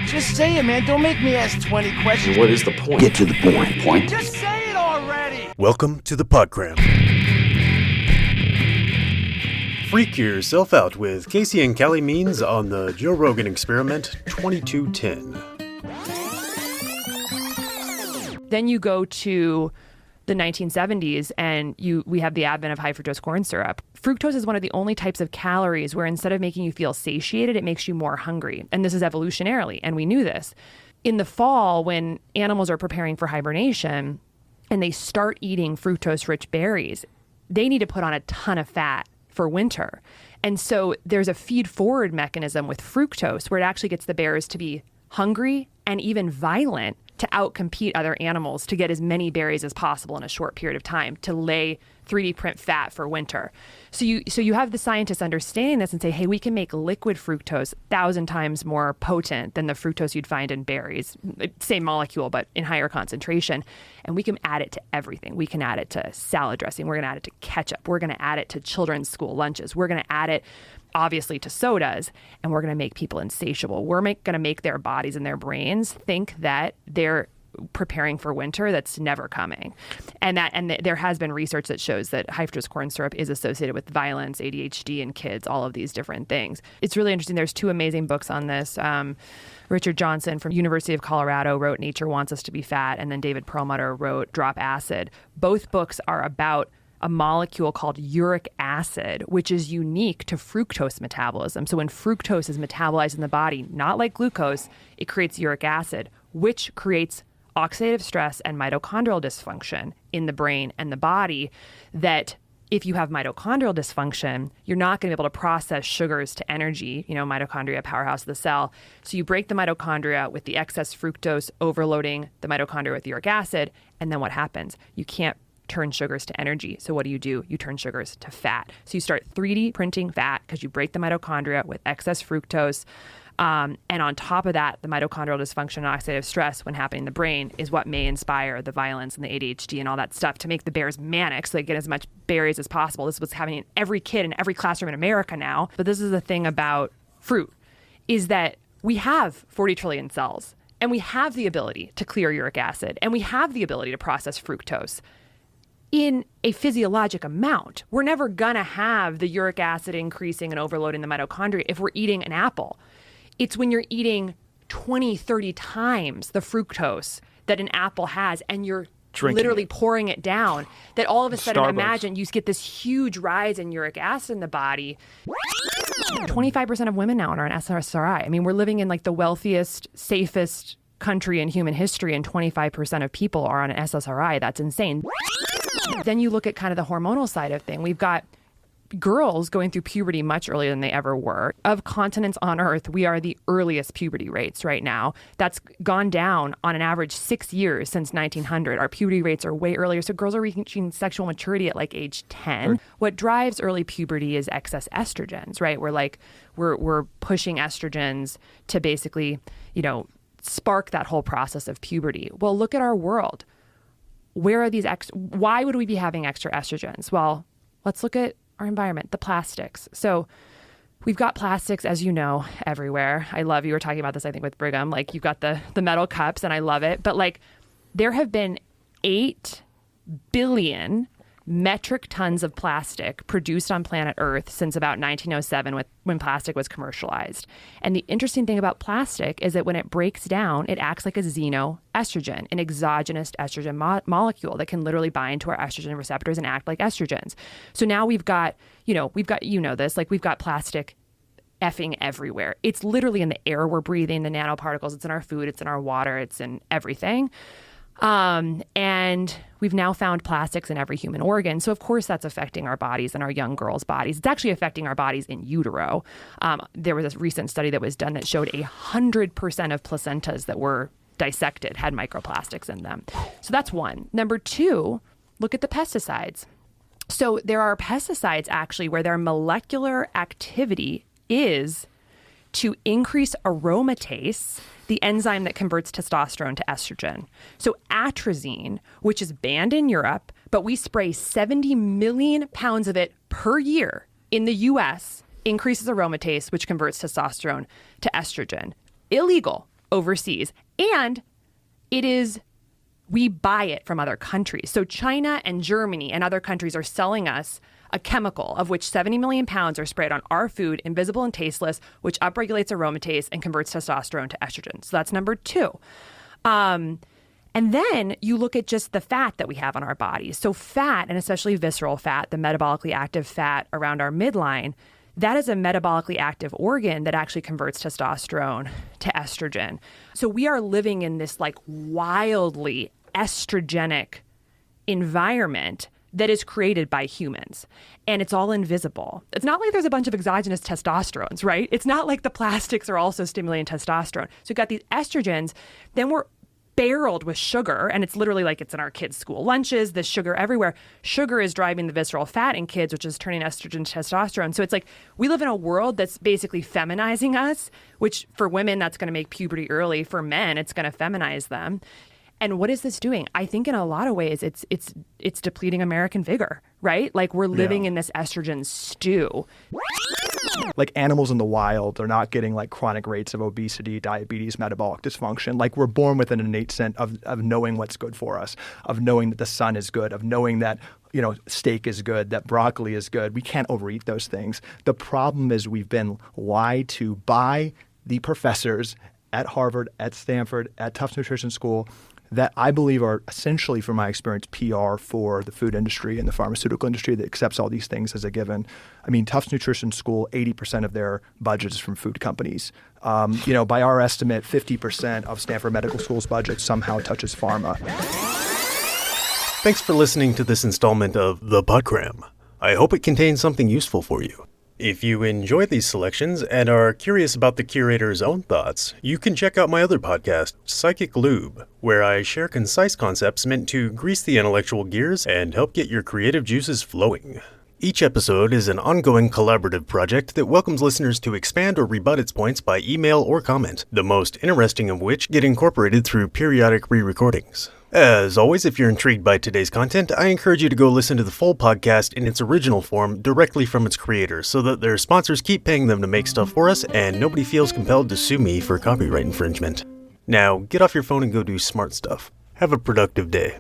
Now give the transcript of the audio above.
Just say it, man. Don't make me ask 20 questions. What is the point? Get to the point. Point. Just say it already. Welcome to the Podcram. Freak yourself out with Casey and Calley Means on the Joe Rogan Experiment 2210. Then you go to the 1970s and we have the advent of high fructose corn syrup. Fructose is one of the only types of calories where instead of making you feel satiated, it makes you more hungry. And this is evolutionarily, and we knew this. In the fall, when animals are preparing for hibernation and they start eating fructose-rich berries, they need to put on a ton of fat for winter. And so there's a feed-forward mechanism with fructose where it actually gets the bears to be hungry and even violent to outcompete other animals to get as many berries as possible in a short period of time to lay 3D print fat for winter. So you have the scientists understanding this and say, hey, we can make liquid fructose 1,000 times more potent than the fructose you'd find in berries. Same molecule, but in higher concentration. And we can add it to everything. We can add it to salad dressing. We're going to add it to ketchup. We're going to add it to children's school lunches. We're going to add it obviously to sodas, and we're going to make people insatiable. We're going to make their bodies and their brains think that they're preparing for winter that's never coming. And there has been research that shows that high fructose corn syrup is associated with violence, ADHD in kids, all of these different things. It's really interesting. There's two amazing books on this. Richard Johnson from University of Colorado wrote Nature Wants Us to Be Fat, and then David Perlmutter wrote Drop Acid. Both books are about a molecule called uric acid, which is unique to fructose metabolism. So when fructose is metabolized in the body, not like glucose, it creates uric acid, which creates oxidative stress and mitochondrial dysfunction in the brain and the body, that if you have mitochondrial dysfunction, you're not going to be able to process sugars to energy, mitochondria, powerhouse of the cell. So you break the mitochondria with the excess fructose overloading the mitochondria with uric acid, and then what happens? You can't turn sugars to energy. So what do? You turn sugars to fat. So you start 3D printing fat because you break the mitochondria with excess fructose. And on top of that, the mitochondrial dysfunction and oxidative stress when happening in the brain is what may inspire the violence and the ADHD and all that stuff to make the bears manic so they get as much berries as possible. This is what's happening in every kid in every classroom in America now. But this is the thing about fruit, is that we have 40 trillion cells and we have the ability to clear uric acid and we have the ability to process fructose in a physiologic amount. We're never gonna have the uric acid increasing and overloading the mitochondria if we're eating an apple. It's when you're eating 20, 30 times the fructose that an apple has and you're literally pouring it down, that all of a sudden, imagine you get this huge rise in uric acid in the body. 25% of women now are on SSRI. I mean, we're living in like the wealthiest, safest country in human history, and 25% of people are on an SSRI. That's insane. Then you look at kind of the hormonal side of thing. We've got girls going through puberty much earlier than they ever were. Of continents on Earth, we are the earliest puberty rates right now. That's gone down on an average 6 years since 1900. Our puberty rates are way earlier. So girls are reaching sexual maturity at like age 10. Right. What drives early puberty is excess estrogens, right? We're pushing estrogens to basically, spark that whole process of puberty. Well, look at our world. Where are these why would we be having extra estrogens? Well, let's look at our environment, the plastics. So we've got plastics, as you know, everywhere. I love, you were talking about this, I think, with Brigham. Like, you've got the metal cups, and I love it. But like, there have been 8 billion metric tons of plastic produced on planet Earth since about 1907 when plastic was commercialized. And the interesting thing about plastic is that when it breaks down, it acts like a xenoestrogen, an exogenous estrogen molecule that can literally bind to our estrogen receptors and act like estrogens. So now we've got plastic effing everywhere. It's literally in the air we're breathing, the nanoparticles, it's in our food, it's in our water, it's in everything. And we've now found plastics in every human organ. So of course that's affecting our bodies and our young girls' bodies. It's actually affecting our bodies in utero. There was a recent study that was done that showed 100% of placentas that were dissected had microplastics in them. So that's one. Number 2, look at the pesticides. So there are pesticides actually where their molecular activity is to increase aromatase, the enzyme that converts testosterone to estrogen. So atrazine, which is banned in Europe, but we spray 70 million pounds of it per year in the US, increases aromatase, which converts testosterone to estrogen. Illegal overseas. And we buy it from other countries. So China and Germany and other countries are selling us a chemical of which 70 million pounds are sprayed on our food, invisible and tasteless, which upregulates aromatase and converts testosterone to estrogen. So that's number 2. And then you look at just the fat that we have on our bodies. So fat, and especially visceral fat, the metabolically active fat around our midline, that is a metabolically active organ that actually converts testosterone to estrogen. So we are living in this like wildly estrogenic environment that is created by humans, and it's all invisible. It's not like there's a bunch of exogenous testosterones, right? It's not like the plastics are also stimulating testosterone. So you've got these estrogens, then we're barreled with sugar, and it's literally like it's in our kids' school lunches, the sugar everywhere. Sugar is driving the visceral fat in kids, which is turning estrogen to testosterone. So it's like we live in a world that's basically feminizing us, which for women, that's going to make puberty early. For men, it's going to feminize them. And what is this doing? I think in a lot of ways, it's depleting American vigor, right? Like we're living in this estrogen stew. Like animals in the wild are not getting like chronic rates of obesity, diabetes, metabolic dysfunction. Like we're born with an innate sense of knowing what's good for us, of knowing that the sun is good, of knowing that, you know, steak is good, that broccoli is good. We can't overeat those things. The problem is we've been lied to by the professors at Harvard, at Stanford, at Tufts Nutrition School, that I believe are essentially, from my experience, PR for the food industry and the pharmaceutical industry that accepts all these things as a given. I mean, Tufts Nutrition School, 80% of their budget is from food companies. By our estimate, 50% of Stanford Medical School's budget somehow touches pharma. Thanks for listening to this installment of The Podgram. I hope it contains something useful for you. If you enjoy these selections and are curious about the curator's own thoughts, you can check out my other podcast, Psychic Lube, where I share concise concepts meant to grease the intellectual gears and help get your creative juices flowing. Each episode is an ongoing collaborative project that welcomes listeners to expand or rebut its points by email or comment, the most interesting of which get incorporated through periodic re-recordings. As always, if you're intrigued by today's content, I encourage you to go listen to the full podcast in its original form directly from its creators so that their sponsors keep paying them to make stuff for us and nobody feels compelled to sue me for copyright infringement. Now, get off your phone and go do smart stuff. Have a productive day.